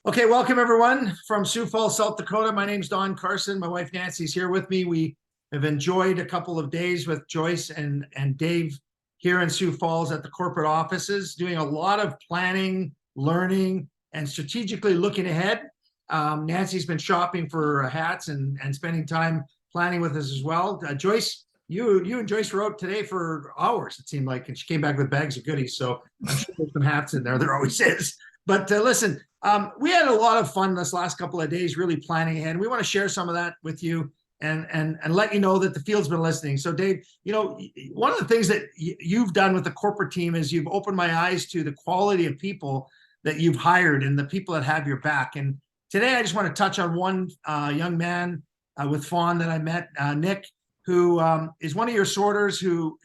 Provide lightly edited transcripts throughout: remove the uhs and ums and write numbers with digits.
Okay, welcome everyone from Sioux Falls, South Dakota. My name's Don Carson. My wife Nancy's here with me. We have enjoyed a couple of days with Joyce and Dave here in Sioux Falls at the corporate offices, doing a lot of planning, learning, and strategically looking ahead. Nancy's been shopping for hats and spending time planning with us as well. Joyce, you and Joyce were out today for hours, it seemed like, and she came back with bags of goodies. So I'm sure there's some hats in there. There always is. But listen, we had a lot of fun this last couple of days, really planning ahead. We want to share some of that with you and let you know that the field's been listening. So, Dave, one of the things that you've done with the corporate team is you've opened my eyes to the quality of people that you've hired and the people that have your back. And today, I just want to touch on one young man with Fawn that I met, Nick, who is one of your sorters who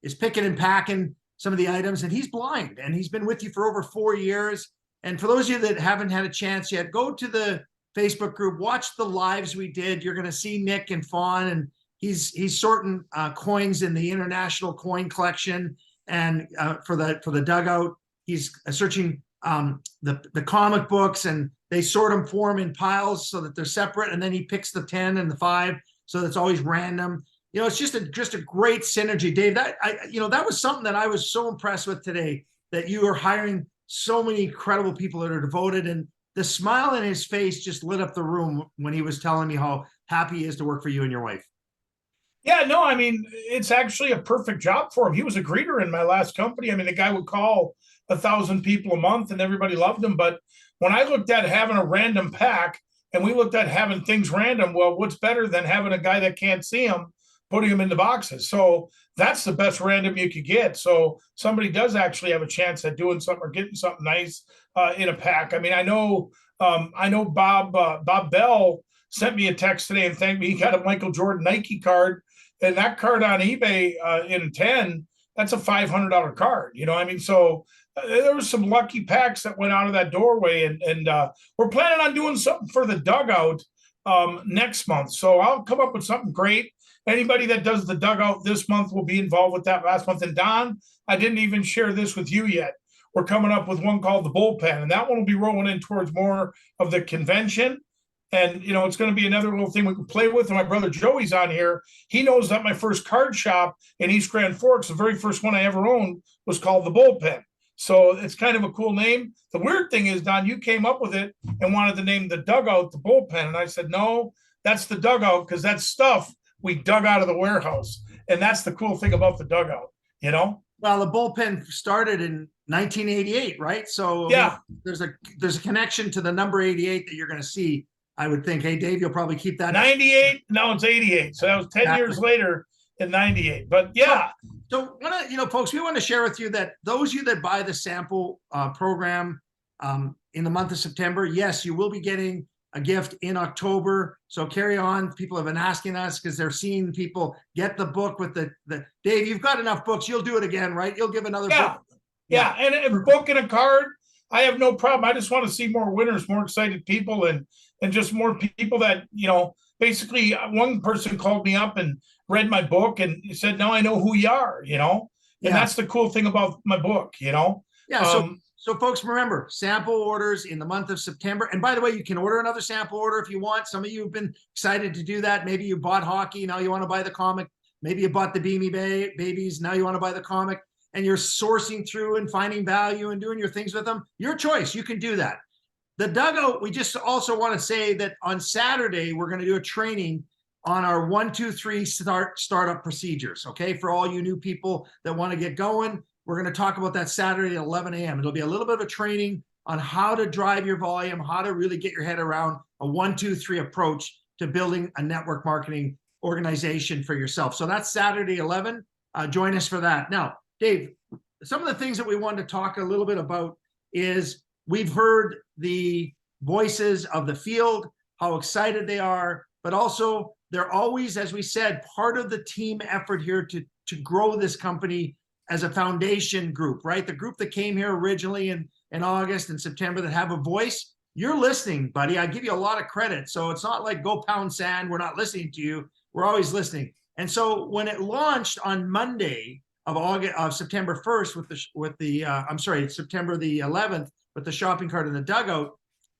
is picking and packing some of the items, and he's blind, and he's been with you for over 4 years. And for those of you that haven't had a chance yet, go to the Facebook group, watch the lives we did. You're going to see Nick and Fawn, and he's sorting coins in the international coin collection, and for the dugout, he's searching the comic books, and they sort them for him in piles so that they're separate, and then he picks the 10 and the 5, so that's always random. It's just a great synergy, Dave. That was something that I was so impressed with today, that you are hiring so many incredible people that are devoted, and the smile in his face just lit up the room when he was telling me how happy he is to work for you and your wife. Yeah, no, I mean, it's actually a perfect job for him. He was a greeter in my last company. I mean, the guy would call 1,000 people a month and everybody loved him. But when I looked at having a random pack and we looked at having things random, well, what's better than having a guy that can't see him, putting them into boxes? So that's the best random you could get. So somebody does actually have a chance at doing something or getting something nice in a pack. I mean, I know Bob Bell sent me a text today and thanked me. He got a Michael Jordan Nike card, and that card on eBay in 10, that's a $500 card. I mean, so there was some lucky packs that went out of that doorway, and we're planning on doing something for the dugout next month. So I'll come up with something great. Anybody that does the dugout this month will be involved with that last month. And Don, I didn't even share this with you yet. We're coming up with one called the bullpen, and that one will be rolling in towards more of the convention. And, it's going to be another little thing we can play with. And my brother Joey's on here. He knows that my first card shop in East Grand Forks, the very first one I ever owned, was called the Bullpen. So it's kind of a cool name. The weird thing is, Don, you came up with it and wanted to name the dugout the Bullpen. And I said, no, that's the dugout, because that's stuff we dug out of the warehouse. And that's the cool thing about the dugout, Well, the bullpen started in 1988, right? So yeah, there's a connection to the number 88 that you're going to see. I would think, hey, Dave, you'll probably keep that. 98? No, it's 88. So that was 10 years later in 98. But yeah. So folks, we want to share with you that those of you that buy the sample program in the month of September, yes, you will be getting a gift in October. So carry on. People have been asking us because they're seeing people get the book with the Dave, you've got enough books. You'll do it again, right? You'll give another book. Yeah. And a book and a card, I have no problem. I just want to see more winners, more excited people, and just more people that, basically one person called me up and read my book and said, now I know who you are, and that's the cool thing about my book, Yeah. So folks, remember, sample orders in the month of September. And by the way, you can order another sample order if you want. Some of you have been excited to do that. Maybe you bought hockey, now you want to buy the comic. Maybe you bought the Beanie Babies, now you want to buy the comic. And you're sourcing through and finding value and doing your things with them. Your choice, you can do that. The dugout, we just also want to say that on Saturday, we're going to do a training on our 1, 2, 3 startup procedures, okay? For all you new people that want to get going. We're going to talk about that Saturday at 11 a.m. It'll be a little bit of a training on how to drive your volume, how to really get your head around a 1, 2, 3 approach to building a network marketing organization for yourself. So that's Saturday 11. Join us for that. Now, Dave, some of the things that we wanted to talk a little bit about is we've heard the voices of the field, how excited they are, but also they're always, as we said, part of the team effort here to grow this company as a foundation group, right? The group that came here originally in August and September that have a voice. You're listening, buddy. I give you a lot of credit. So it's not like go pound sand. We're not listening to you. We're always listening. And so when it launched on Monday of September 1st September the 11th with the shopping cart in the dugout,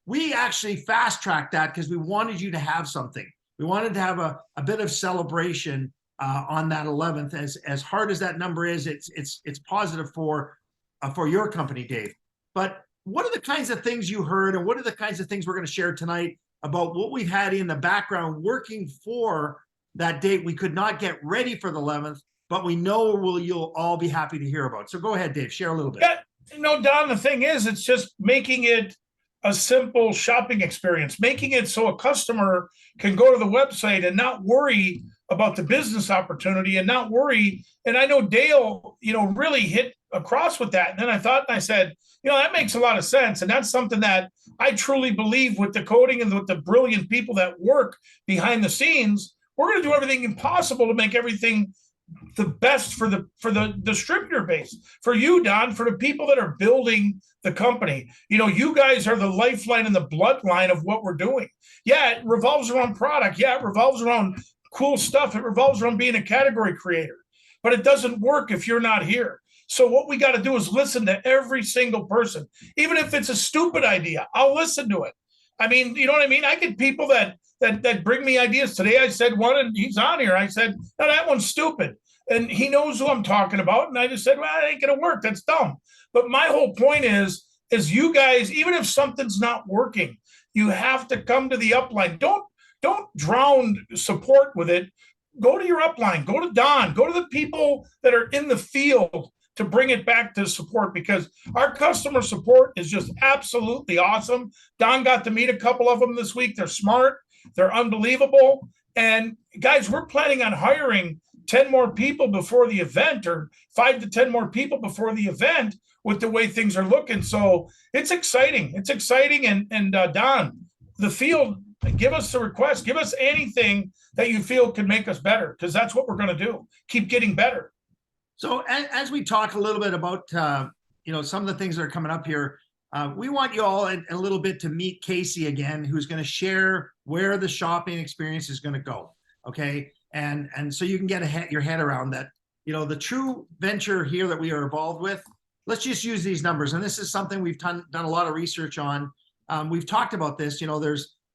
we actually fast-tracked that because we wanted you to have something. We wanted to have a bit of celebration on that 11th. As hard as that number is, it's positive for your company, Dave. But what are the kinds of things you heard, and what are the kinds of things we're going to share tonight about what we've had in the background working for that date we could not get ready for the 11th, but we know you'll all be happy to hear about. So go ahead, Dave, share a little bit. Yeah, Don, the thing is, it's just making it a simple shopping experience, making it so a customer can go to the website and not worry about the business opportunity and not worry. And I know Dale, really hit across with that. And then I said, that makes a lot of sense. And that's something that I truly believe with the coding and with the brilliant people that work behind the scenes, we're going to do everything possible to make everything the best for the distributor base, for you, Don, for the people that are building the company. You guys are the lifeline and the bloodline of what we're doing. Yeah, it revolves around product. Yeah, it revolves around cool stuff. It revolves around being a category creator, but it doesn't work if you're not here. So what we got to do is listen to every single person, even if it's a stupid idea. I'll listen to it. I mean, you know what I mean? I get people that bring me ideas. Today I said one, and he's on here. I said, no, that one's stupid. And he knows who I'm talking about. And I just said, well, it ain't going to work. That's dumb. But my whole point is you guys, even if something's not working, you have to come to the upline. Don't drown support with it. Go to your upline. Go to Don. Go to the people that are in the field to bring it back to support, because our customer support is just absolutely awesome. Don got to meet a couple of them this week. They're smart. They're unbelievable. And guys, we're planning on hiring 10 more people before the event, or 5 to 10 more people before the event, with the way things are looking. So it's exciting. It's exciting. And Don, the field, give us a request. Give us anything that you feel can make us better, because that's what we're going to do. Keep getting better. So as we talk a little bit about, some of the things that are coming up here, we want you all a little bit to meet Casey again, who's going to share where the shopping experience is going to go. Okay. And so you can get your head around that, the true venture here that we are involved with. Let's just use these numbers. And this is something we've done a lot of research on. We've talked about this,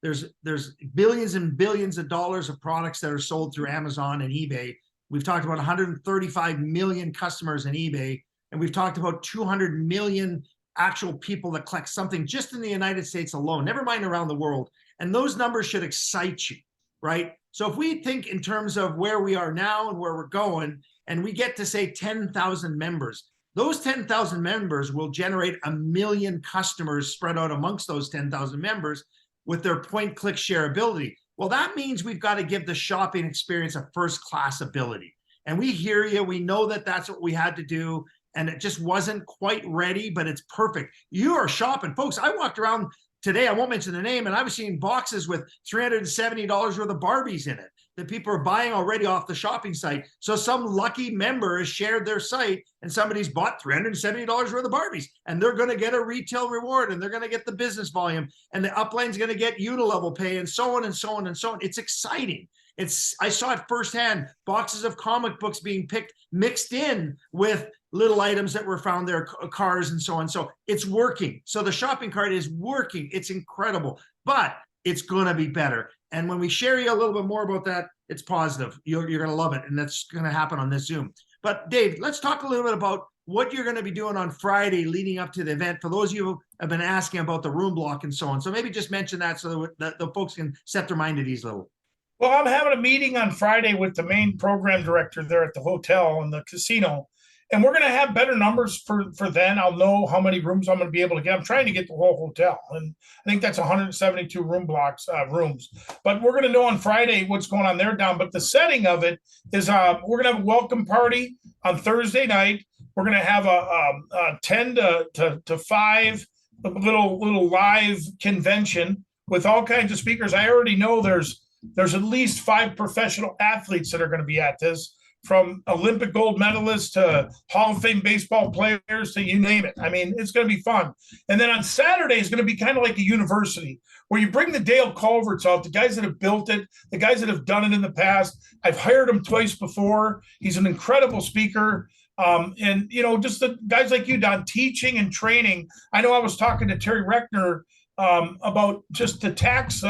there's billions and billions of dollars of products that are sold through Amazon and eBay. We've talked about 135 million customers in eBay, and we've talked about 200 million actual people that collect something just in the United States alone, never mind around the world. And those numbers should excite you, right? So if we think in terms of where we are now and where we're going, and we get to say 10,000 members, those 10,000 members will generate 1 million customers spread out amongst those 10,000 members with their point-click shareability. Well, that means we've got to give the shopping experience a first-class ability. And we hear you. We know that that's what we had to do, and it just wasn't quite ready, but it's perfect. You are shopping. Folks, I walked around today, I won't mention the name, and I was seeing boxes with $370 worth of Barbies in it that people are buying already off the shopping site. So some lucky member has shared their site, and somebody's bought $370 worth of Barbies, and they're going to get a retail reward, and they're going to get the business volume, and the upline's going to get unilevel pay, and so on and so on and so on. It's exciting. I saw it firsthand, boxes of comic books being mixed in with little items that were found there, cars and so on. So it's working. So the shopping cart is working. It's incredible, but it's going to be better. And when we share you a little bit more about that, it's positive. You're going to love it. And that's going to happen on this Zoom. But Dave, let's talk a little bit about what you're going to be doing on Friday leading up to the event, for those of you who have been asking about the room block and so on. So maybe just mention that so that the folks can set their mind at ease a little. Well, I'm having a meeting on Friday with the main program director there at the hotel and the casino, and we're going to have better numbers for then. I'll know how many rooms I'm going to be able to get. I'm trying to get the whole hotel, and I think that's 172 rooms. But we're going to know on Friday what's going on there, Don. But the setting of it is we're going to have a welcome party on Thursday night. We're going to have a 10 to 5 little live convention with all kinds of speakers. I already know there's at least 5 professional athletes that are going to be at this, from Olympic gold medalists to Hall of Fame baseball players to you name it. I mean, it's going to be fun. And then on Saturday is going to be kind of like a university where you bring the Dale Culverts out, the guys that have built it, the guys that have done it in the past. I've hired him twice before. He's an incredible speaker. And, just the guys like you, Don, teaching and training. I know I was talking to Terry Reckner about just the tax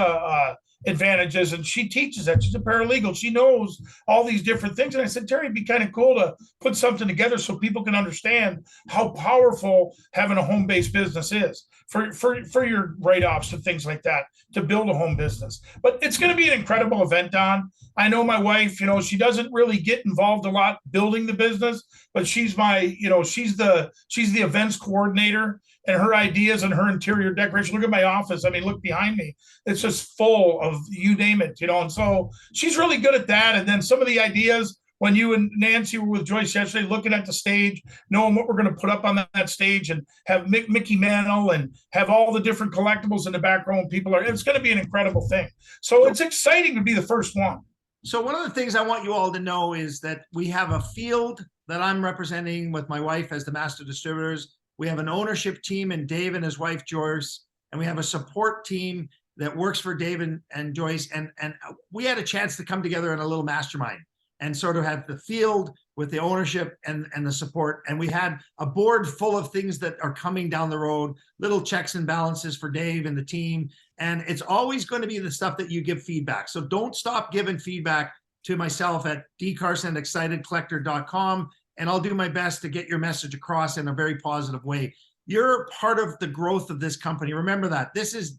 advantages, and she teaches that. She's a paralegal. She knows all these different things. And I said, Terry, it'd be kind of cool to put something together so people can understand how powerful having a home-based business is for your write-offs and things like that, to build a home business. But it's going to be an incredible event, Don. I know my wife, she doesn't really get involved a lot building the business, but she's she's the events coordinator, and her ideas and her interior decoration. Look at my office. I mean, look behind me. It's just full of you name it, and so she's really good at that. And then some of the ideas, when you and Nancy were with Joyce yesterday, looking at the stage, knowing what we're going to put up on that stage, and have Mickey Mantle and have all the different collectibles in the back row, and it's going to be an incredible thing. So it's exciting to be the first one. So one of the things I want you all to know is that we have a field that I'm representing with my wife as the master distributors. We have an ownership team and Dave and his wife, Joyce, and we have a support team that works for Dave and Joyce. And we had a chance to come together in a little mastermind and sort of have the field with the ownership and the support. And we had a board full of things that are coming down the road, little checks and balances for Dave and the team. And it's always going to be the stuff that you give feedback. So don't stop giving feedback to myself at dcarson@excitedcollector.com. And I'll do my best to get your message across in a very positive way. You're part of the growth of this company. Remember that. This is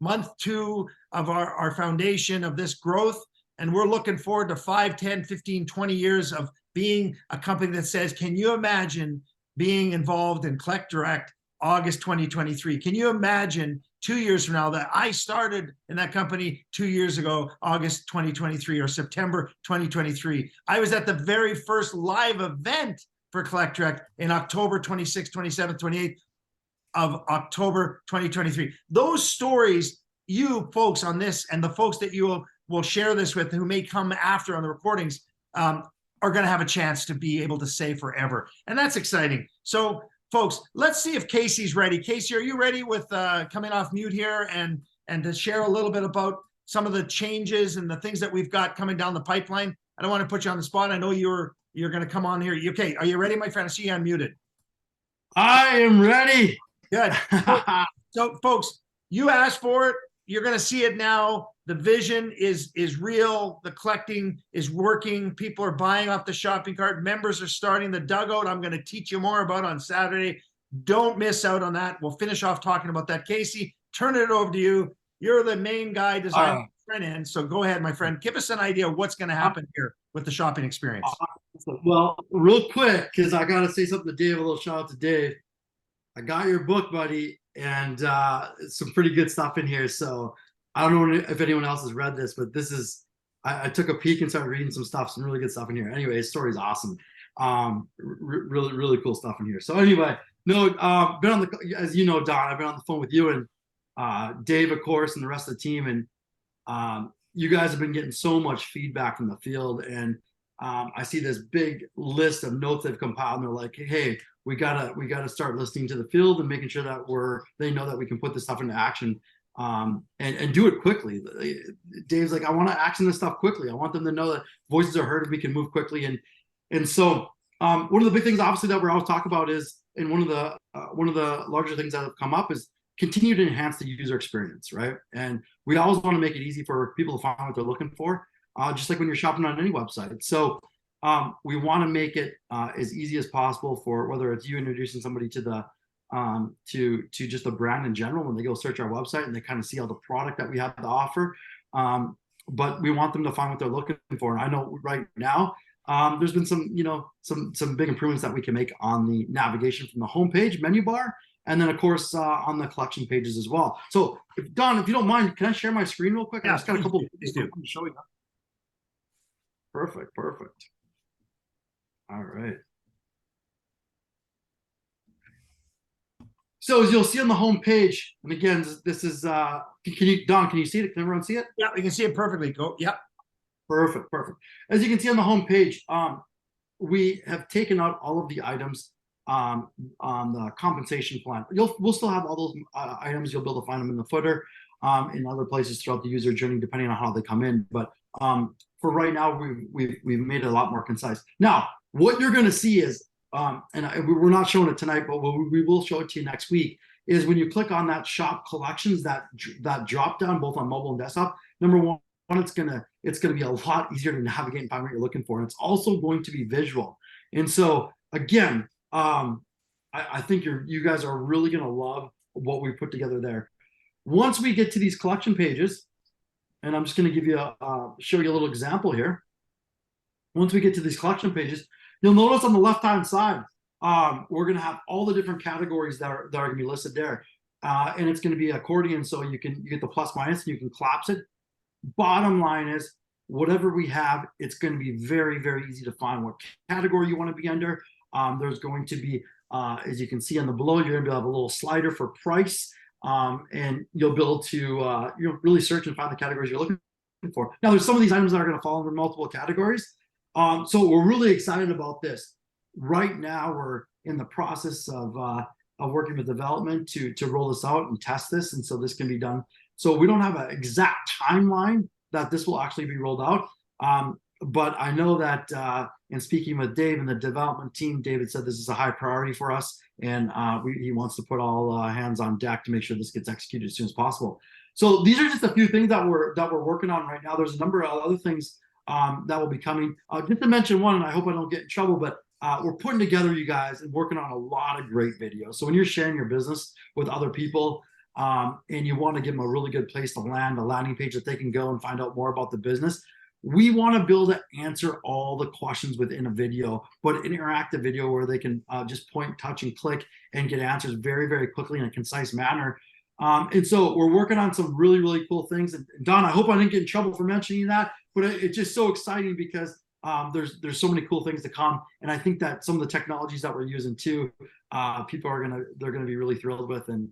month 2 of our foundation of this growth. And we're looking forward to 5, 10, 15, 20 years of being a company that says, can you imagine being involved in Collect Direct August 2023? Can you imagine 2 years from now that I started in that company 2 years ago, August 2023 or September 2023? I was at the very first live event for Collect Direct in October 26th, 27th, 28th of October 2023. Those stories, you folks on this and the folks that you will share this with who may come after on the recordings are going to have a chance to be able to say forever. And that's exciting. So folks, let's see if Casey's ready. Casey, are you ready with coming off mute here and to share a little bit about some of the changes and the things that we've got coming down the pipeline? I don't want to put you on the spot. I know you're going to come on here. Okay, are you ready, my friend? I see you unmuted. I am ready. Good. So folks, you asked for it. You're going to see it now. The vision is real. The collecting is working. People are buying off the shopping cart. Members are starting the dugout. I'm going to teach you more about on Saturday. Don't miss out on that. We'll finish off talking about that. Casey, turn it over to you. You're the main guy designing the front end. So go ahead, my friend. Give us an idea of what's going to happen here with the shopping experience. Well, real quick, because I got to say something to Dave. A little shout out to Dave. I got your book, buddy, and some pretty good stuff in here. So I don't know if anyone else has read this, but this is, I took a peek and started reading some stuff, some really good stuff in here. Anyway, his story's awesome. Really, really cool stuff in here. So anyway, no, been on the, as you know, Don, I've been on the phone with you and Dave, of course, and the rest of the team. And you guys have been getting so much feedback from the field. And I see this big list of notes they've compiled, and they're like, hey, we gotta start listening to the field and making sure that they know that we can put this stuff into action. And do it quickly. Dave's like, I want to action this stuff quickly. I want them to know that voices are heard and we can move quickly. And so one of the big things, obviously, that we're always talking about is, and one of the larger things that have come up is continue to enhance the user experience, right? And we always want to make it easy for people to find what they're looking for, just like when you're shopping on any website. So we want to make it as easy as possible for whether it's you introducing somebody to the to just the brand in general when they go search our website and they kind of see all the product that we have to offer. But we want them to find what they're looking for. And I know right now there's been some big improvements that we can make on the navigation from the homepage menu bar, and then of course on the collection pages as well. So Don, if you don't mind, can I share my screen real quick? Yeah, I just got a couple of showing up. Perfect. All right. So as you'll see on the home page, and again, this is Don, can you see it? Can everyone see it? Yeah, we can see it perfectly. Go. Yep. Perfect. As you can see on the home page, we have taken out all of the items on the compensation plan. We'll still have all those items. You'll be able to find them in the footer, in other places throughout the user journey, depending on how they come in. But for right now, we've made it a lot more concise. Now, what you're going to see is, and we're not showing it tonight, but we will show it to you next week, is when you click on that shop collections, that drop down both on mobile and desktop, number one, it's gonna be a lot easier to navigate and find what you're looking for. And it's also going to be visual. And so again, I think you guys are really gonna love what we put together there. Once we get to these collection pages, and I'm just gonna give you show you a little example here. Once we get to these collection pages, you'll notice on the left-hand side, we're going to have all the different categories that are going to be listed there. And it's going to be accordion, so you get the plus minus, and you can collapse it. Bottom line is, whatever we have, it's going to be very, very easy to find what category you want to be under. There's going to be, as you can see on the below, you're going to have a little slider for price, and you'll be able to really search and find the categories you're looking for. Now, there's some of these items that are going to fall under multiple categories. So we're really excited about this. Right now, we're in the process of working with development to roll this out and test this, and so this can be done. So we don't have an exact timeline that this will actually be rolled out, but I know that in speaking with Dave and the development team, David said this is a high priority for us, and he wants to put all hands on deck to make sure this gets executed as soon as possible. So these are just a few things that we're working on right now. There's a number of other things that will be coming. Just to mention one, and I hope I don't get in trouble, but we're putting together, you guys, and working on a lot of great videos. So when you're sharing your business with other people, and you want to give them a really good place to land, a landing page that they can go and find out more about the business, we want to be able to answer all the questions within a video, but an interactive video where they can just point, touch, and click and get answers very, very quickly in a concise manner. And so we're working on some really, really cool things. And Don, I hope I didn't get in trouble for mentioning that, but it's just so exciting because there's so many cool things to come. And I think that some of the technologies that we're using too, people they're gonna be really thrilled with, and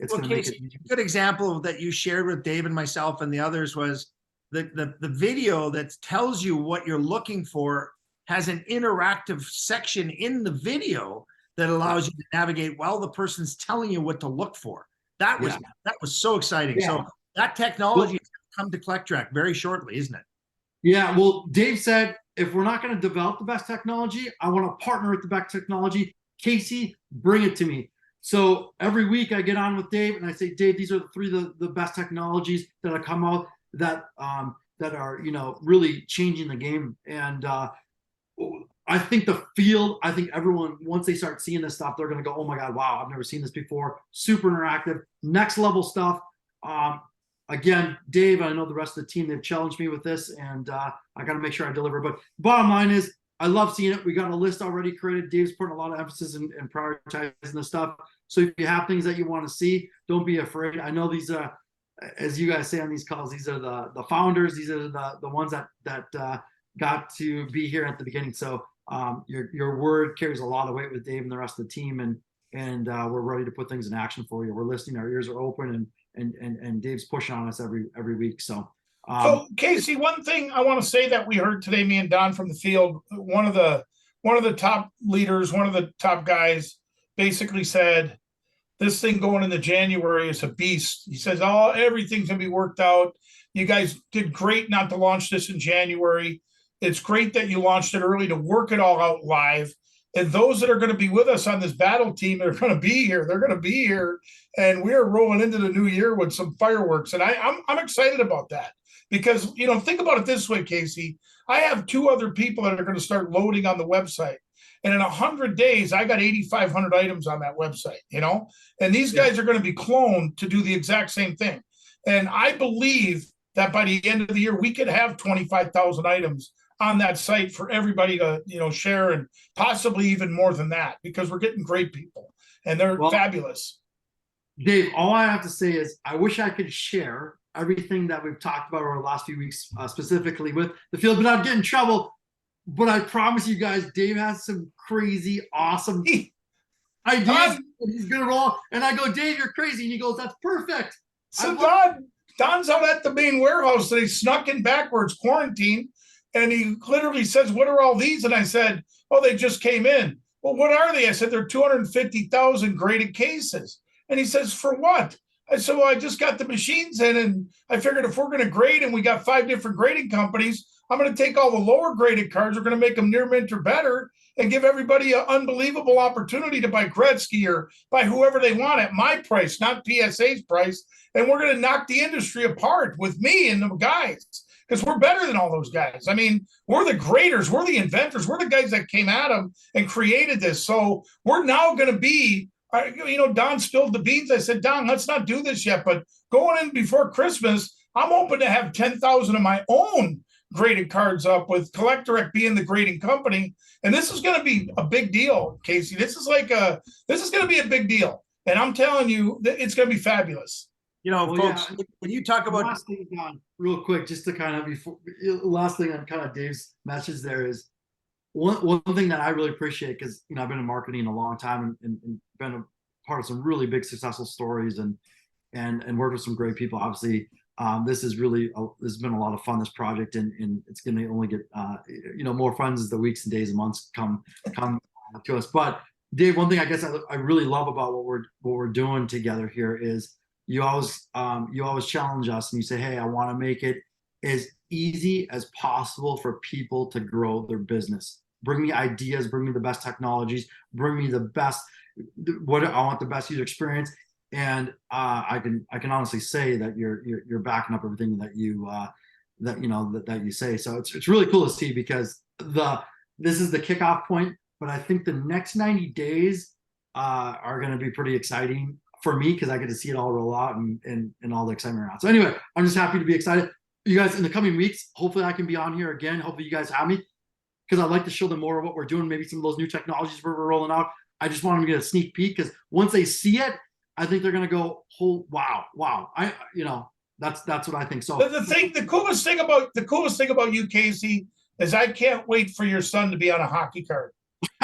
it's gonna make it easier. A good example that you shared with Dave and myself and the others was the video that tells you what you're looking for has an interactive section in the video that allows you to navigate while the person's telling you what to look for. That was so exciting. Yeah. So that technology is going to come to CollectRec very shortly, isn't it? Yeah, well, Dave said, if we're not going to develop the best technology, I want to partner with the best technology. Casey, bring it to me. So every week I get on with Dave and I say, Dave, these are the three of the best technologies that have come out that are really changing the game. And I think the field, I think everyone, once they start seeing this stuff, they're going to go, oh my God, wow, I've never seen this before. Super interactive, next level stuff. Again, Dave, I know the rest of the team, they've challenged me with this, and I got to make sure I deliver. But bottom line is, I love seeing it. We got a list already created. Dave's putting a lot of emphasis in prioritizing this stuff. So if you have things that you want to see, don't be afraid. I know these are, as you guys say on these calls, these are the founders. These are the ones that got to be here at the beginning. So your word carries a lot of weight with Dave and the rest of the team, and we're ready to put things in action for you. We're listening. Our ears are open, and Dave's pushing on us every week. So Casey, one thing I want to say that we heard today, me and Don from the field, one of the top leaders, one of the top guys basically said, this thing going into January is a beast. He says, everything's gonna be worked out. You guys did great not to launch this in January. It's great that you launched it early to work it all out live. And those that are going to be with us on this battle team are going to be here. They're going to be here, and we're rolling into the new year with some fireworks. And I'm excited about that because, think about it this way, Casey. I have two other people that are going to start loading on the website. And in 100 days, I got 8,500 items on that website, and these guys are going to be cloned to do the exact same thing. And I believe that by the end of the year, we could have 25,000 items on that site for everybody to, share, and possibly even more than that, because we're getting great people and they're fabulous. Dave, all I have to say is I wish I could share everything that we've talked about over the last few weeks, specifically with the field, but not get in trouble. But I promise you guys, Dave has some crazy, awesome ideas he's going to roll. And I go, Dave, you're crazy. And he goes, that's perfect. So Don's out at the main warehouse and he snuck in backwards, quarantine. And he literally says, what are all these? And I said, oh, they just came in. Well, what are they? I said, they're 250,000 graded cases. And he says, for what? I said, well, I just got the machines in, and I figured if we're going to grade and we got 5 different grading companies, I'm going to take all the lower graded cards. We're going to make them near mint or better and give everybody an unbelievable opportunity to buy Gretzky or buy whoever they want at my price, not PSA's price. And we're going to knock the industry apart with me and the guys, because we're better than all those guys. I mean, we're the graders, we're the inventors, we're the guys that came at them and created this. So we're now going to be, Don spilled the beans. I said, Don, let's not do this yet, but going in before Christmas, I'm hoping to have 10,000 of my own graded cards up, with Collectorec being the grading company. And this is going to be a big deal, Casey. This is going to be a big deal. And I'm telling you, it's going to be fabulous. Folks, when you talk about last thing, Don, real quick, just to kind of last thing on kind of Dave's message there is one thing that I really appreciate, because I've been in marketing a long time and been a part of some really big successful stories and worked with some great people. Obviously, this has been a lot of fun, this project, and it's going to only get more fun as the weeks and days and months come to us. But Dave, one thing I guess I really love about what we're doing together here is you always challenge us and you say, hey, I want to make it as easy as possible for people to grow their business. Bring me ideas, bring me the best technologies, bring me the best, what I want, the best user experience. And I can honestly say that you're backing up everything that you say. So it's really cool to see, because this is the kickoff point, but I think the next 90 days are going to be pretty exciting for me, because I get to see it all roll out and all the excitement around. So anyway, I'm just happy to be excited. You guys, in the coming weeks, hopefully I can be on here again. Hopefully you guys have me, because I'd like to show them more of what we're doing, maybe some of those new technologies we're rolling out. I just want them to get a sneak peek, because once they see it, I think they're going to go, oh, wow. That's what I think. So the coolest thing about you, Casey, is I can't wait for your son to be on a hockey card.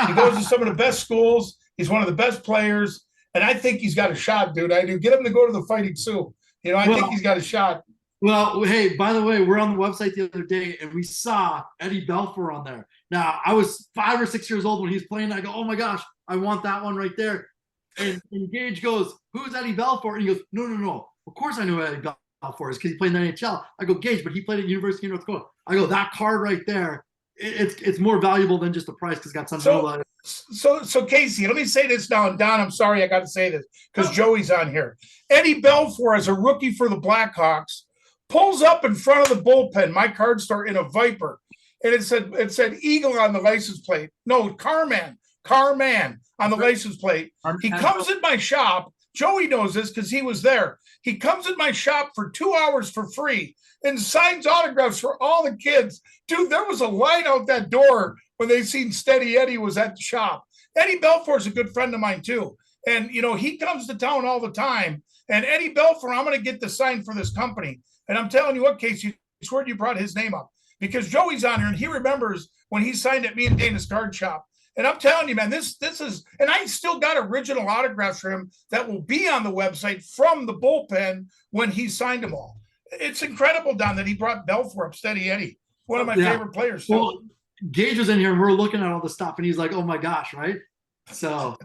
He goes to some of the best schools. He's one of the best players. And I think he's got a shot, dude. I do. Get him to go to the Fighting Sioux. I think he's got a shot. Well, hey, by the way, we're on the website the other day, and we saw Eddie Belfour on there. Now, I was 5 or 6 years old when he was playing. I go, oh, my gosh, I want that one right there. And Gage goes, who's Eddie Belfour? And he goes, no. Of course I know who Eddie Belfour is, because he played in the NHL. I go, Gage, but he played at University of North Dakota. I go, that card right there, it's more valuable than just the price, because it's got something about it. So Casey, let me say this now, and Don, I'm sorry I got to say this, because Joey's on here. Eddie Belfour, as a rookie for the Blackhawks, pulls up in front of the bullpen, my card store, in a Viper, and it said Eagle on the license plate. No, Carman on the license plate. He comes in my shop. Joey knows this because he was there. He comes in my shop for 2 hours for free and signs autographs for all the kids. Dude, there was a line out that door when they seen Steady Eddie was at the shop. Eddie Belfour is a good friend of mine too. And, he comes to town all the time. And Eddie Belfour, I'm going to get the sign for this company. And I'm telling you what, Casey, I swear you brought his name up, because Joey's on here and he remembers when he signed at me and Dana's card shop. And I'm telling you, man, this is, and I still got original autographs for him that will be on the website from the bullpen when he signed them all. It's incredible, Don, that he brought Belfour up, Steady Eddie, one of my favorite players. Well, Gage was in here and we're looking at all the stuff, and he's like, oh my gosh, right? So,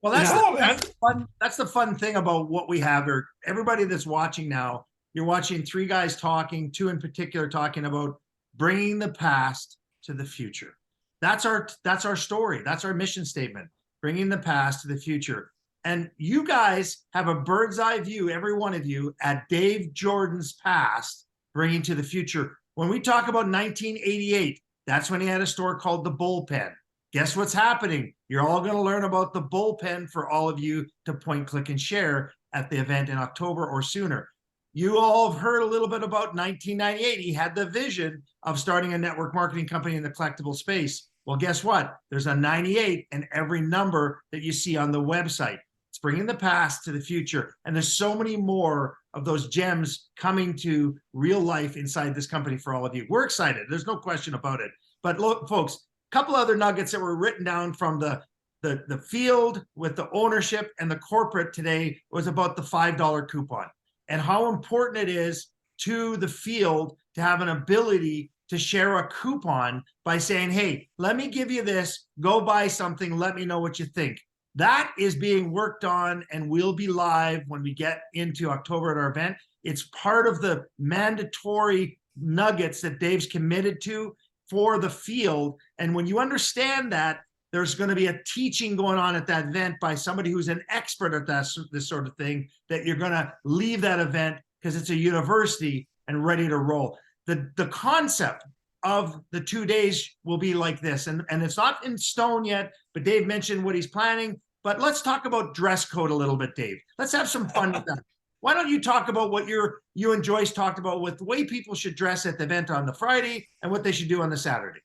well, that's the fun thing about what we have here. Everybody that's watching now, you're watching three guys talking, two in particular talking about bringing the past to the future. That's our story. That's our mission statement, bringing the past to the future. And you guys have a bird's eye view, every one of you, at Dave Jordan's past, bringing to the future. When we talk about 1988, that's when he had a store called The Bullpen. Guess what's happening? You're all going to learn about The Bullpen for all of you to point, click, and share at the event in October or sooner. You all have heard a little bit about 1998. He had the vision of starting a network marketing company in the collectible space. Well, guess what? There's a 98 in every number that you see on the website. It's bringing the past to the future. And there's so many more of those gems coming to real life inside this company for all of you. We're excited. There's no question about it. But look, folks, a couple other nuggets that were written down from the field with the ownership and the corporate today was about the $5 coupon and how important it is to the field to have an ability to share a coupon by saying, hey, let me give you this, go buy something, let me know what you think. That is being worked on and will be live when we get into October at our event. It's part of the mandatory nuggets that Dave's committed to for the field. And when you understand that, there's going to be a teaching going on at that event by somebody who's an expert at this sort of thing, that you're going to leave that event because it's a university and ready to roll. The concept of the 2 days will be like this, and it's not in stone yet, but Dave mentioned what he's planning. But let's talk about dress code a little bit, Dave. Let's have some fun with that. Why don't you talk about what you and Joyce talked about with the way people should dress at the event on the Friday and what they should do on the Saturday?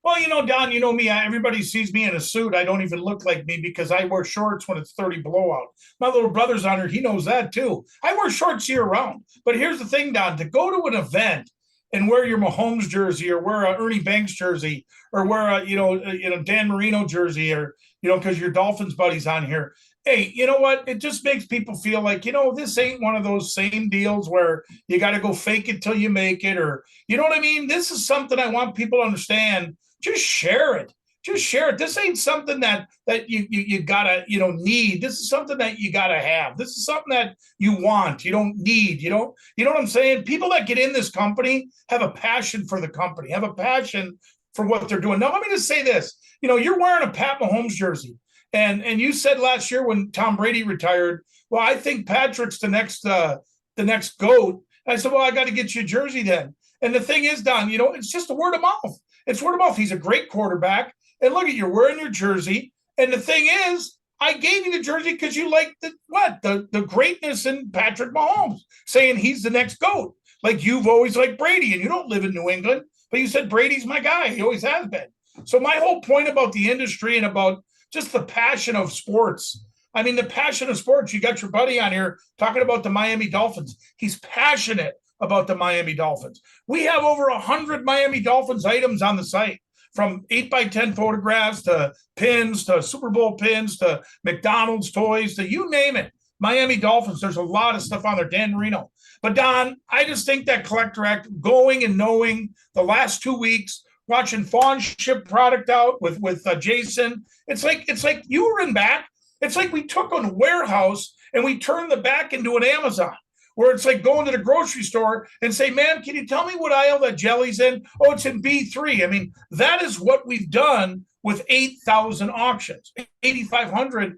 Well, Don, you know me, everybody sees me in a suit. I don't even look like me because I wear shorts when it's 30 below out. My little brother's on here. He knows that too. I wear shorts year round. But here's the thing, Don, to go to an event and wear your Mahomes jersey or wear a Ernie Banks jersey or wear a, Dan Marino jersey or, because your Dolphins buddy's on here. Hey, you know what? It just makes people feel like, this ain't one of those same deals where you got to go fake it till you make it, or, you know what I mean? This is something I want people to understand. Just share it. Just share it. This ain't something that you gotta, need. This is something that you gotta have. This is something that you want. You don't need. You know what I'm saying? People that get in this company have a passion for the company, have a passion for what they're doing. Now, let me just say this. You're wearing a Pat Mahomes jersey. And you said last year when Tom Brady retired, well, I think Patrick's the next GOAT. And I said, well, I got to get you a jersey then. And the thing is, Don, it's just a word of mouth. It's word of mouth. He's a great quarterback. And look at you're wearing your jersey. And the thing is, I gave you the jersey because you like the greatness in Patrick Mahomes, saying he's the next GOAT. Like you've always liked Brady, and you don't live in New England, but you said Brady's my guy. He always has been. So my whole point about the industry and about just the passion of sports. I mean, the passion of sports. You got your buddy on here talking about the Miami Dolphins. He's passionate about the Miami Dolphins. We have over 100 Miami Dolphins items on the site, from 8x10 photographs to pins to Super Bowl pins to McDonald's toys to you name it. Miami Dolphins, there's a lot of stuff on there. Dan Marino. But Don, I just think that Collector Act, going and knowing the last 2 weeks, watching Fawn ship product out with Jason, it's like you were in back. It's like we took a warehouse and we turned the back into an Amazon, where it's like going to the grocery store and say, ma'am, can you tell me what aisle that jelly's in? Oh, it's in B3. I mean, that is what we've done with 8,000 auctions, 8,500,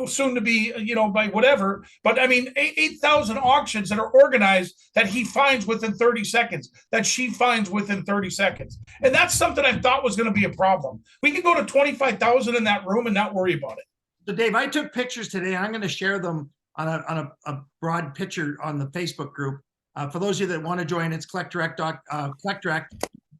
soon to be, by whatever. But I mean, 8,000 auctions that are organized that he finds within 30 seconds, that she finds within 30 seconds. And that's something I thought was going to be a problem. We could go to 25,000 in that room and not worry about it. So Dave, I took pictures today, and I'm going to share them on a broad picture on the Facebook group. For those of you that want to join, it's Collector Act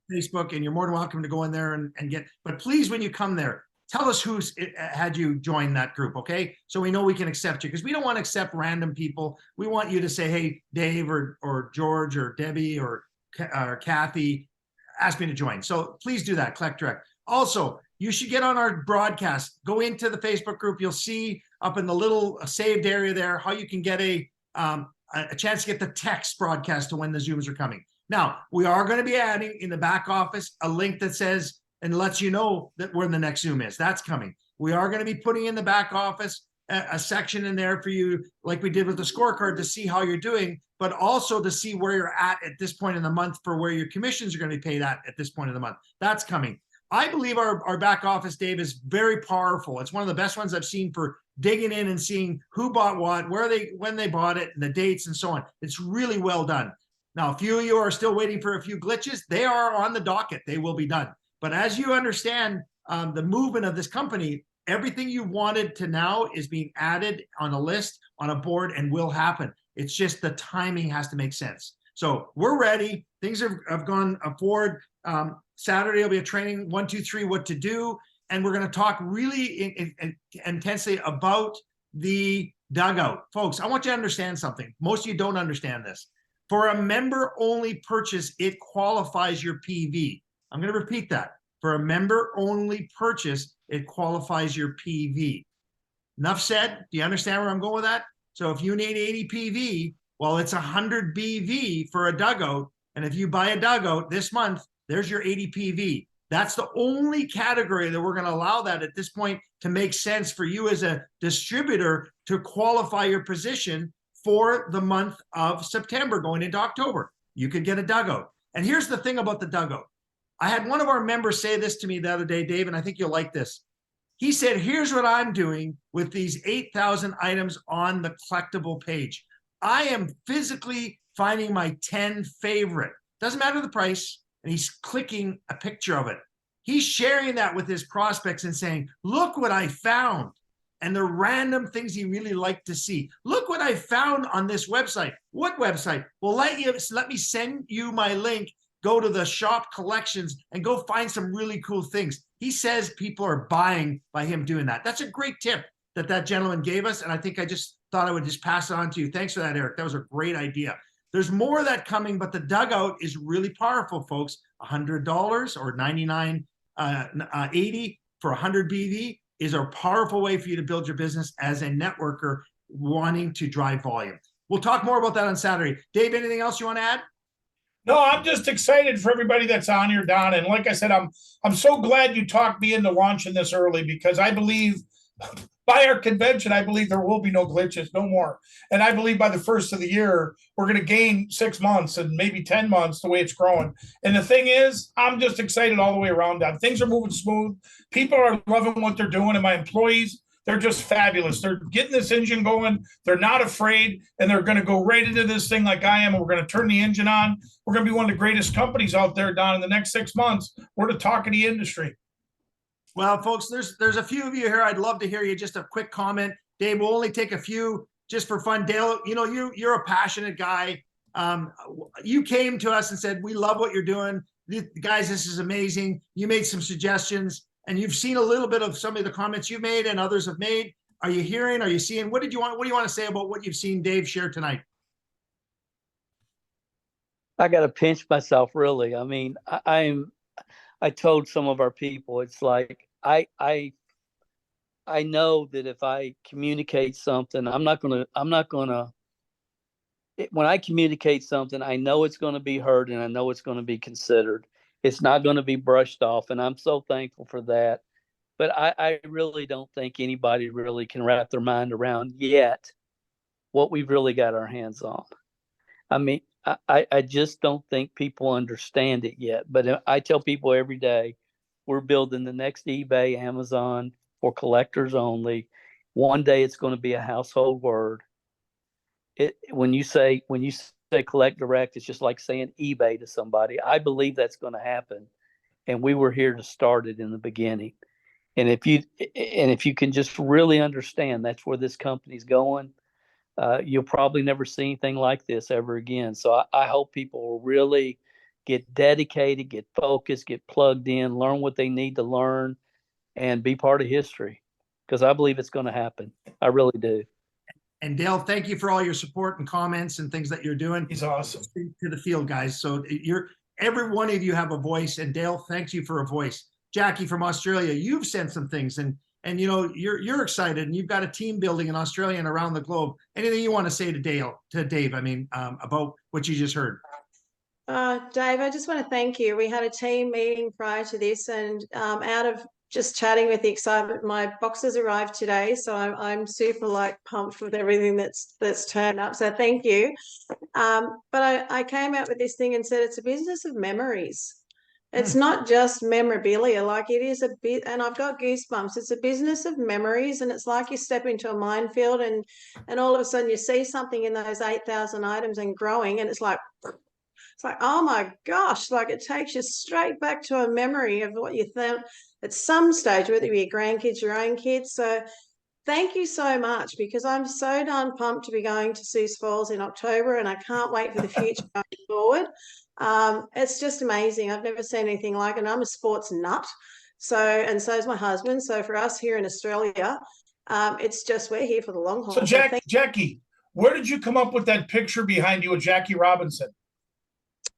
Facebook, and you're more than welcome to go in there and get, but please, when you come there, tell us who's had you join that group, okay? So we know we can accept you, because we don't want to accept random people. We want you to say, hey, Dave or George or Debbie or Kathy asked me to join. So please do that, Collector Act. Also, you should get on our broadcast. Go into the Facebook group. You'll see up in the little saved area there how you can get a chance to get the text broadcast to when the Zooms are coming. Now, we are going to be adding in the back office a link that says and lets you know that where the next Zoom is. That's coming. We are going to be putting in the back office a section in there for you, like we did with the scorecard, to see how you're doing, but also to see where you're at this point in the month for where your commissions are going to be paid at this point in the month. That's coming. I believe our back office, Dave, is very powerful. It's one of the best ones I've seen for digging in and seeing who bought what, when they bought it, and the dates and so on. It's really well done. Now, a few of you are still waiting for a few glitches. They are on the docket. They will be done. But as you understand the movement of this company, everything you wanted to now is being added on a list, on a board, and will happen. It's just the timing has to make sense. So we're ready. Things have gone forward. Saturday will be a training, 1, 2, 3, what to do. And we're going to talk really intensely about the dugout. Folks, I want you to understand something. Most of you don't understand this. For a member-only purchase, it qualifies your PV. I'm going to repeat that. For a member-only purchase, it qualifies your PV. Enough said. Do you understand where I'm going with that? So if you need 80 PV, well, it's 100 BV for a dugout. And if you buy a dugout this month, there's your 80 PV. That's the only category that we're going to allow that at this point to make sense for you as a distributor to qualify your position for the month of September going into October. You could get a dugout. And here's the thing about the dugout. I had one of our members say this to me the other day, Dave, and I think you'll like this. He said, here's what I'm doing with these 8,000 items on the collectible page. I am physically finding my 10 favorite. Doesn't matter the price. And he's clicking a picture of it. He's sharing that with his prospects and saying, look what I found. And the random things he really liked to see. Look what I found on this website. What website? Well, let me send you my link. Go to the shop collections and go find some really cool things. He says people are buying by him doing that. That's a great tip that gentleman gave us. And I think I just thought I would just pass it on to you. Thanks for that, Eric. That was a great idea. There's more of that coming, but the dugout is really powerful, folks. $100 or $99.80 for 100 BV is a powerful way for you to build your business as a networker wanting to drive volume. We'll talk more about that on Saturday. Dave, anything else you want to add? No, I'm just excited for everybody that's on here, Don. And like I said, I'm so glad you talked me into launching this early, because I believe by our convention, I believe there will be no glitches, no more. And I believe by the first of the year, we're going to gain 6 months and maybe 10 months the way it's growing. And the thing is, I'm just excited all the way around, Don. Things are moving smooth. People are loving what they're doing. And my employees, they're just fabulous. They're getting this engine going. They're not afraid, and they're going to go right into this thing like I am. And we're going to turn the engine on. We're going to be one of the greatest companies out there, Don. In the next 6 months, we're the talk of the industry. Well, folks, there's a few of you here. I'd love to hear you. Just a quick comment. Dave, we'll only take a few just for fun. Dale, you know, you're a passionate guy. You came to us and said, we love what you're doing. Guys, this is amazing. You made some suggestions, and you've seen a little bit of some of the comments you made and others have made. Are you hearing? Are you seeing? What do you want to say about what you've seen Dave share tonight? I got to pinch myself, really. I mean, I told some of our people, it's like, I know that if I communicate something, when I communicate something, I know it's going to be heard, and I know it's going to be considered. It's not going to be brushed off. And I'm so thankful for that. But I really don't think anybody really can wrap their mind around yet what we've really got our hands on. I mean, I just don't think people understand it yet. But I tell people every day, we're building the next eBay, Amazon for collectors only. One day it's going to be a household word. When you say collect direct, it's just like saying eBay to somebody. I believe that's going to happen, and we were here to start it in the beginning. And if you can just really understand that's where this company's going, you'll probably never see anything like this ever again. So I hope people will really get dedicated, get focused, get plugged in, learn what they need to learn, and be part of history, because I believe it's going to happen. I really do. And Dale, thank you for all your support and comments and things that you're doing. He's awesome. To the field, guys. So every one of you have a voice, and Dale, thanks you for a voice. Jackie from Australia, you've sent some things, and you know you're excited, and you've got a team building in Australia and around the globe. Anything you want to say to Dave? I mean, about what you just heard. Dave, I just want to thank you. We had a team meeting prior to this, and out of just chatting with the excitement, my boxes arrived today, so I'm super pumped with everything that's turned up. So thank you. But I came out with this thing and said it's a business of memories. It's not just memorabilia, like it is a bit, and I've got goosebumps. It's a business of memories, and it's like you step into a minefield, and all of a sudden you see something in those 8,000 items and growing, and it's like, oh my gosh, like it takes you straight back to a memory of what you thought at some stage, whether it be your grandkids, your own kids. So thank you so much, because I'm so darn pumped to be going to Sioux Falls in October, and I can't wait for the future going forward. It's just amazing. I've never seen anything like it. And I'm a sports nut. And so is my husband. So for us here in Australia, it's just, we're here for the long haul. So Jackie, where did you come up with that picture behind you of Jackie Robinson?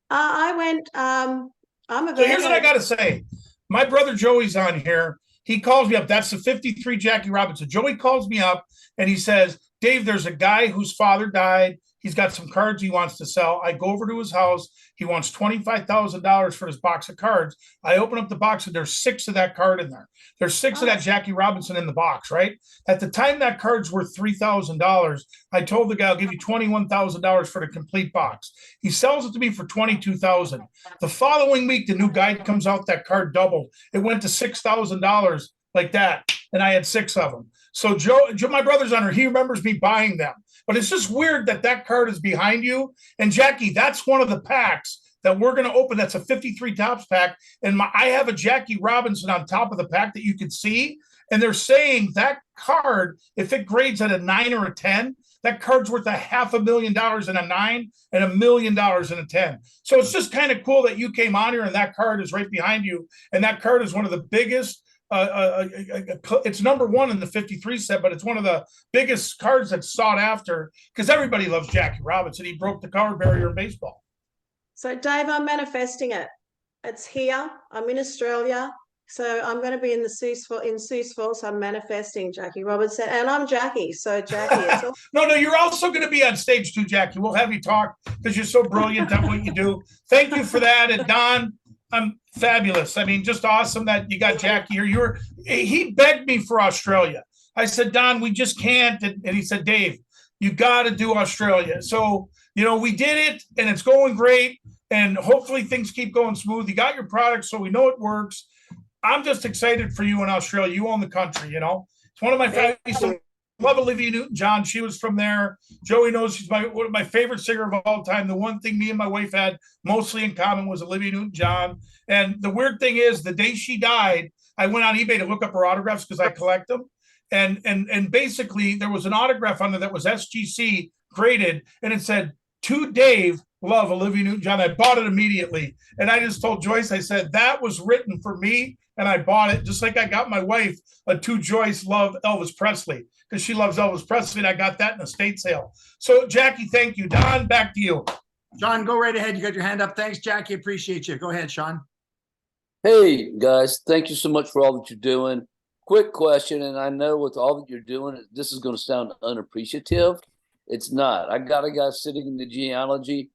I went, I'm a So here's what I got to say. My brother Joey's on here. He calls me up. That's the 53 Jackie Robinson. Joey calls me up and he says, Dave, there's a guy whose father died. He's got some cards he wants to sell. I go over to his house. He wants $25,000 for his box of cards. I open up the box and there's 6 of that card in there. There's 6 of that Jackie Robinson in the box, right? At the time that card's worth $3,000, I told the guy, I'll give you $21,000 for the complete box. He sells it to me for $22,000. The following week, the new guide comes out, that card doubled. It went to $6,000 like that. and I had 6 of them. So Joe, my brother's on her. He remembers me buying them. But it's just weird that that card is behind you. And Jackie, that's one of the packs that we're going to open. That's a 53 Topps pack. And I have a Jackie Robinson on top of the pack that you can see. And they're saying that card, if it grades at a 9 or a 10, that card's worth $500,000 in a 9 and $1 million in a 10. So it's just kind of cool that you came on here and that card is right behind you. And that card is one of the biggest. It's number 1 in the 53 set, but it's one of the biggest cards that's sought after because everybody loves Jackie Robinson. He broke the color barrier in baseball. So Dave, I'm manifesting it. It's here. I'm in Australia. So I'm going to be in Sioux Falls. So I'm manifesting Jackie Robinson, and I'm Jackie. So Jackie, it's all- No, you're also going to be on stage too, Jackie. We'll have you talk because you're so brilliant at what you do. Thank you for that. And Don, I'm fabulous. I mean, just awesome that you got Jackie here. He begged me for Australia. I said, Don, we just can't. And he said, Dave, you got to do Australia. So, we did it and it's going great. And hopefully things keep going smooth. You got your product, so we know it works. I'm just excited for you in Australia. You own the country, It's one of my favorites. Love Olivia Newton-John. She was from there. Joey knows she's one of my favorite singer of all time. The one thing me and my wife had mostly in common was Olivia Newton-John. And the weird thing is, the day she died, I went on eBay to look up her autographs because I collect them. And basically, there was an autograph on there that was SGC graded, and it said, "To Dave, love Olivia Newton-John." I bought it immediately. And I just told Joyce, I said, that was written for me. And I bought it just like I got my wife a To Joyce, love Elvis Presley, because she loves Elvis Presley. And I got that in a estate sale. So, Jackie, thank you. Don, back to you. John, go right ahead. You got your hand up. Thanks, Jackie. Appreciate you. Go ahead, Sean. Hey, guys, thank you so much for all that you're doing. Quick question, and I know with all that you're doing, this is going to sound unappreciative. It's not. I got a guy sitting in the genealogy.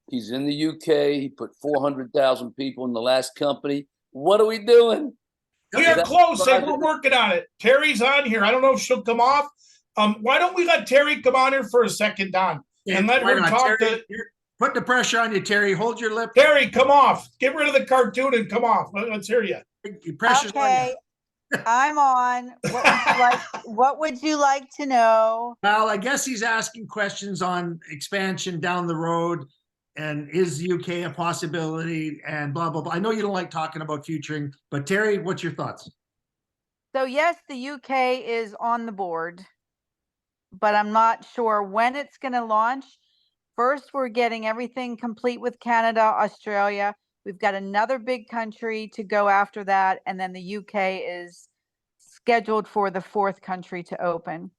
He's in the UK. He put 400,000 people in the last company. What are we doing? We are close, and we're working on it. Terry's on here. I don't know if she'll come off. Why don't we let Terry come on here for a second, Don, and let her talk Terry, put the pressure on you, Terry. Hold your lip. Terry, come off. Get rid of the cartoon and come off. Let's hear you. Pressure's on you. I'm on. What would you like to know? Well, I guess he's asking questions on expansion down the road. And is UK a possibility and blah, blah, blah. I know you don't like talking about futuring, but Terry, what's your thoughts? So yes, the UK is on the board, but I'm not sure when it's going to launch. First, we're getting everything complete with Canada, Australia. We've got another big country to go after that. And then the UK is scheduled for the 4th country to open.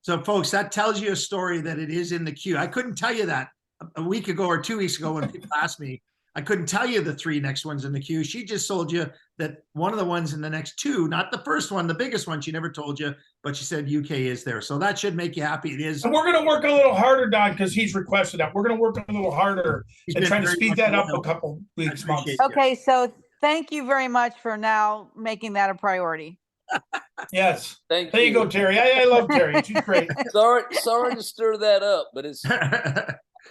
So folks, that tells you a story that it is in the queue. I couldn't tell you that a week ago or 2 weeks ago when people asked me. I couldn't tell you the 3 next ones in the queue. She just told you that one of the ones in the next 2, not the first one, the biggest one, she never told you, but she said UK is there. So that should make you happy. It is. And we're going to work a little harder, Don, because he's requested that. We're going to work a little harder and try to speed that up a couple weeks, months. Okay, so thank you very much for now making that a priority. Yes. Thank there you go, Terry. I love Terry. She's great. Sorry to stir that up, but it's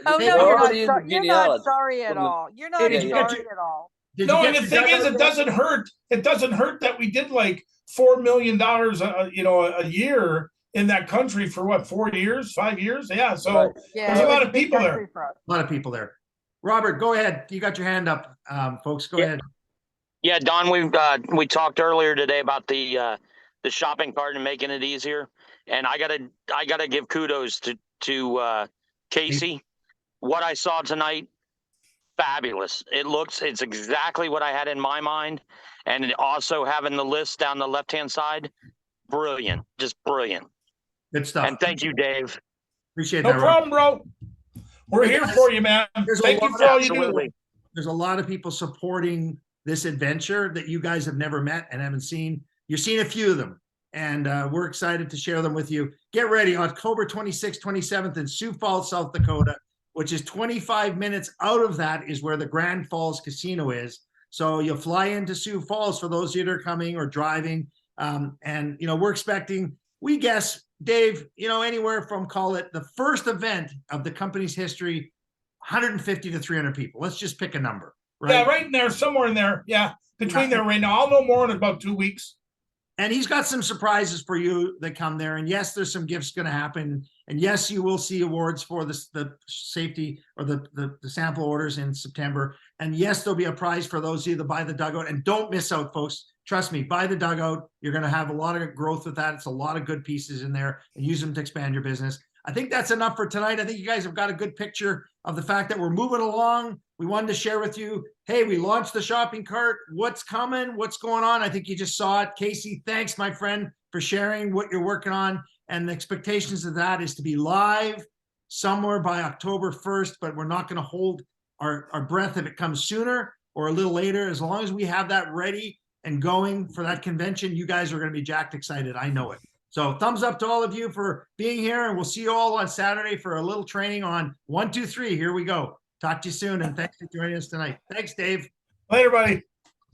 Oh, They're no, you're already not, in the you're not genealogy. sorry at all. You're not Did you sorry get your- at all. No, and the thing is, it doesn't hurt. It doesn't hurt that we did like $4 million, a year in that country for what, 4 years, 5 years? Yeah. So Right. Yeah, There's a it lot was of big people there. country for us. A lot of people there. Robert, go ahead. You got your hand up, folks. Go ahead. Yeah, Don, we talked earlier today about the shopping cart and making it easier, and I gotta give kudos to Casey. What I saw tonight, fabulous. It's exactly what I had in my mind, and also having the list down the left-hand side, brilliant, just brilliant. Good stuff. And thank you, Dave. Appreciate no that. problem, bro. We're here for you, man. There's a Thank you lot- for all you do. Absolutely. There's a lot of people supporting this adventure that you guys have never met and haven't seen. You're seeing a few of them, and we're excited to share them with you. Get ready, October 26th, 27th in Sioux Falls, South Dakota, which is 25 minutes out of that is where the Grand Falls Casino is. So you'll fly into Sioux Falls for those of you that are coming or driving. And, we're expecting, we guess, Dave, anywhere from, call it the first event of the company's history, 150 to 300 people. Let's just pick a number. Right? Yeah, right in there, somewhere in there. Yeah, between there right now. I'll know more in about 2 weeks. And he's got some surprises for you that come there. And yes, there's some gifts going to happen. And yes, you will see awards for the safety or the sample orders in September. And yes, there'll be a prize for those of you that buy the dugout. And don't miss out, folks. Trust me, buy the dugout. You're going to have a lot of growth with that. It's a lot of good pieces in there, and use them to expand your business. I think that's enough for tonight. I think you guys have got a good picture of the fact that we're moving along. We wanted to share with you, hey, we launched the shopping cart. What's coming? What's going on? I think you just saw it. Casey, thanks, my friend, for sharing what you're working on. And the expectations of that is to be live somewhere by October 1st, but we're not going to hold our breath if it comes sooner or a little later. As long as we have that ready and going for that convention, you guys are going to be jacked excited. I know it. So thumbs up to all of you for being here, and we'll see you all on Saturday for a little training on 1, 2, 3. Here we go. Talk to you soon, and thanks for joining us tonight. Thanks, Dave. Later, buddy.